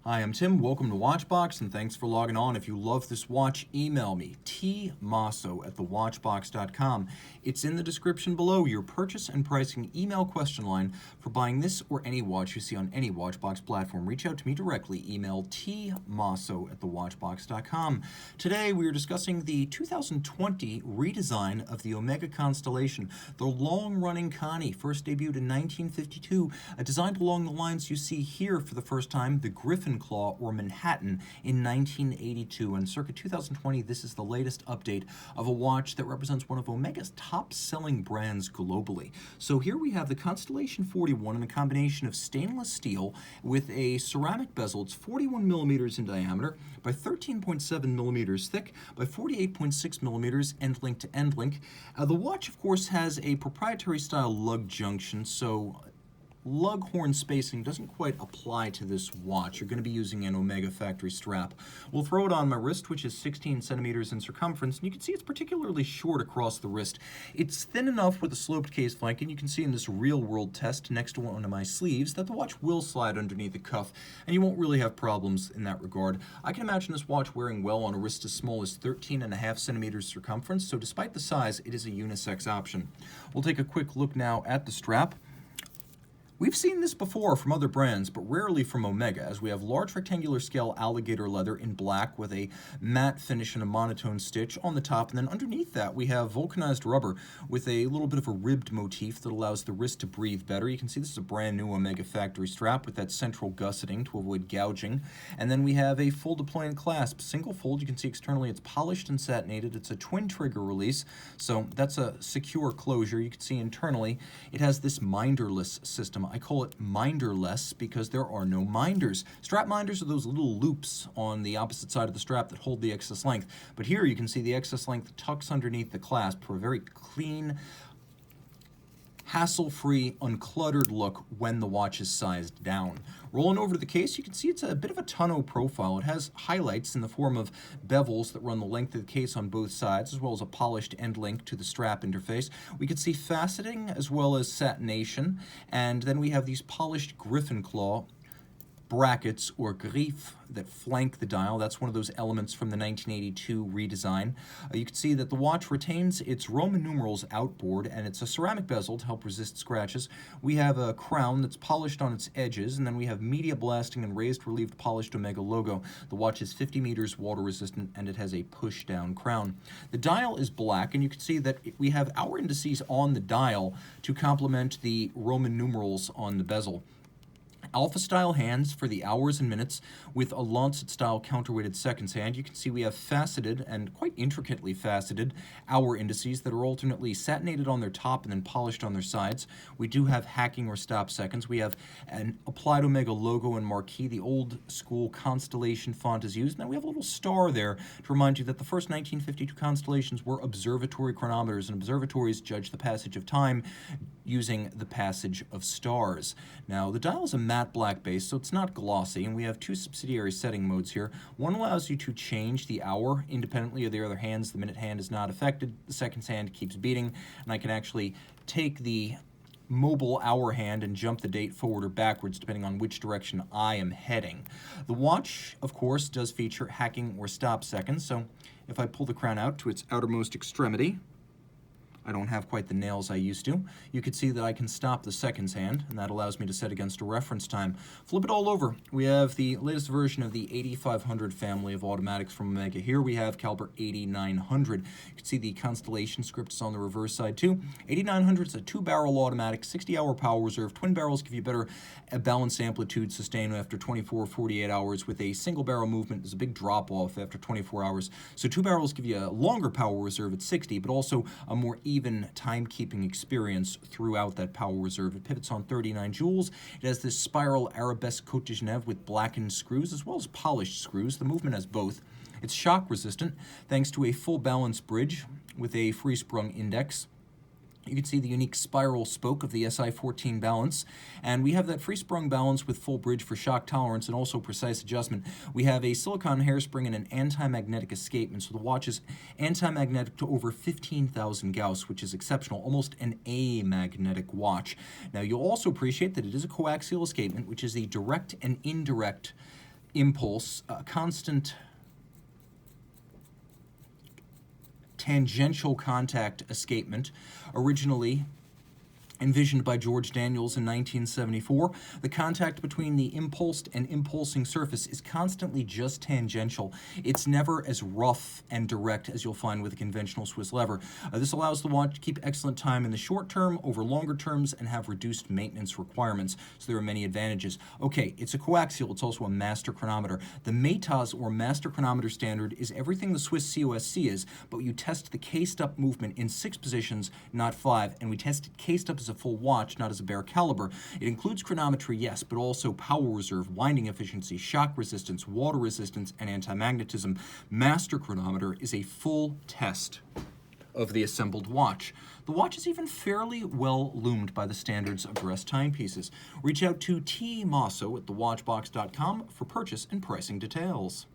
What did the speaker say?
Hi, I'm Tim. Welcome to Watchbox, and thanks for logging on. If you love this watch, email me, tmosso@thewatchbox.com. It's in the description below, your purchase and pricing email question line for buying this or any watch you see on any Watchbox platform. Reach out to me directly. Email tmosso@thewatchbox.com. Today, we are discussing the 2020 redesign of the Omega Constellation, the long-running Connie, first debuted in 1952, designed along the lines you see here for the first time, the Griffin Claw or Manhattan in 1982, and circa 2020 this is the latest update of a watch that represents one of Omega's top-selling brands globally. So here we have the Constellation 41 in a combination of stainless steel with a ceramic bezel. It's 41 millimeters in diameter by 13.7 millimeters thick by 48.6 millimeters end link to end link. The watch of course has a proprietary style lug junction, so lug horn spacing doesn't quite apply to this watch. You're going to be using an Omega factory strap. We'll throw it on my wrist, which is 16 centimeters in circumference, and you can see it's particularly short across the wrist. It's thin enough with a sloped case flank, and you can see in this real-world test next to one of my sleeves that the watch will slide underneath the cuff, and you won't really have problems in that regard. I can imagine this watch wearing well on a wrist as small as 13.5 centimeters circumference, so despite the size, it is a unisex option. We'll take a quick look now at the strap. We've seen this before from other brands, but rarely from Omega, as we have large rectangular scale alligator leather in black with a matte finish and a monotone stitch on the top, and then underneath that we have vulcanized rubber with a little bit of a ribbed motif that allows the wrist to breathe better. You can see this is a brand new Omega factory strap with that central gusseting to avoid gouging, and then we have a full deployment clasp, single fold. You can see externally it's polished and satinated. It's a twin trigger release, so that's a secure closure. You can see internally it has this minderless system. I call it minderless because there are no minders. Strap minders are those little loops on the opposite side of the strap that hold the excess length. But here you can see the excess length tucks underneath the clasp for a very clean, hassle-free, uncluttered look when the watch is sized down. Rolling over to the case, you can see it's a bit of a tonneau profile. It has highlights in the form of bevels that run the length of the case on both sides, as well as a polished end link to the strap interface. We can see faceting as well as satination, and then we have these polished griffin claw brackets or griffes that flank the dial. That's one of those elements from the 1982 redesign. You can see that the watch retains its Roman numerals outboard, and it's a ceramic bezel to help resist scratches. We have a crown that's polished on its edges, and then we have media blasting and raised relieved polished Omega logo. The watch is 50 meters water resistant, and it has a push down crown. The dial is black, and you can see that we have hour indices on the dial to complement the Roman numerals on the bezel. Alpha style hands for the hours and minutes with a Lancet style counterweighted seconds hand. You can see we have faceted and quite intricately faceted hour indices that are alternately satinated on their top and then polished on their sides. We do have hacking or stop seconds. We have an applied Omega logo and marquee. The old school Constellation font is used. And then we have a little star there to remind you that the first 1952 Constellations were observatory chronometers, and observatories judge the passage of time using the passage of stars. Now, the dial is a matte black base, so it's not glossy, and we have two subsidiary setting modes here. One allows you to change the hour independently of the other hands. The minute hand is not affected. The seconds hand keeps beating, and I can actually take the mobile hour hand and jump the date forward or backwards depending on which direction I am heading. The watch, of course, does feature hacking or stop seconds, so if I pull the crown out to its outermost extremity, I don't have quite the nails I used to. You can see that I can stop the seconds hand, and that allows me to set against a reference time. Flip it all over. We have the latest version of the 8500 family of automatics from Omega. Here we have caliber 8900. You can see the Constellation script is on the reverse side too. 8900 is a 2-barrel automatic, 60-hour power reserve. Twin barrels give you better balance amplitude sustain after 24 or 48 hours. With a single barrel movement, there's a big drop off after 24 hours. So 2 barrels give you a longer power reserve at 60, but also a more even timekeeping experience throughout that power reserve. It pivots on 39 joules. It has this spiral arabesque Côte de Genève with blackened screws as well as polished screws. The movement has both. It's shock resistant thanks to a full balance bridge with a free sprung index. You can see the unique spiral spoke of the SI-14 balance, and we have that free-sprung balance with full bridge for shock tolerance and also precise adjustment. We have a silicone hairspring and an anti-magnetic escapement, so the watch is anti-magnetic to over 15,000 Gauss, which is exceptional, almost an amagnetic watch. Now, you'll also appreciate that it is a coaxial escapement, which is the direct and indirect impulse, constant tangential contact escapement, originally envisioned by George Daniels in 1974. The contact between the impulsed and impulsing surface is constantly just tangential. It's never as rough and direct as you'll find with a conventional Swiss lever. This allows the watch to keep excellent time in the short term over longer terms and have reduced maintenance requirements. So there are many advantages. Okay, it's a coaxial. It's also a master chronometer. The METAS, or master chronometer standard, is everything the Swiss COSC is, but you test the cased up movement in 6 positions, not 5, and we test it cased up as a full watch, not as a bare caliber. It includes chronometry, yes, but also power reserve, winding efficiency, shock resistance, water resistance, and anti-magnetism. Master chronometer is a full test of the assembled watch. The watch is even fairly well loomed by the standards of dress timepieces. Reach out to Team Mosso at thewatchbox.com for purchase and pricing details.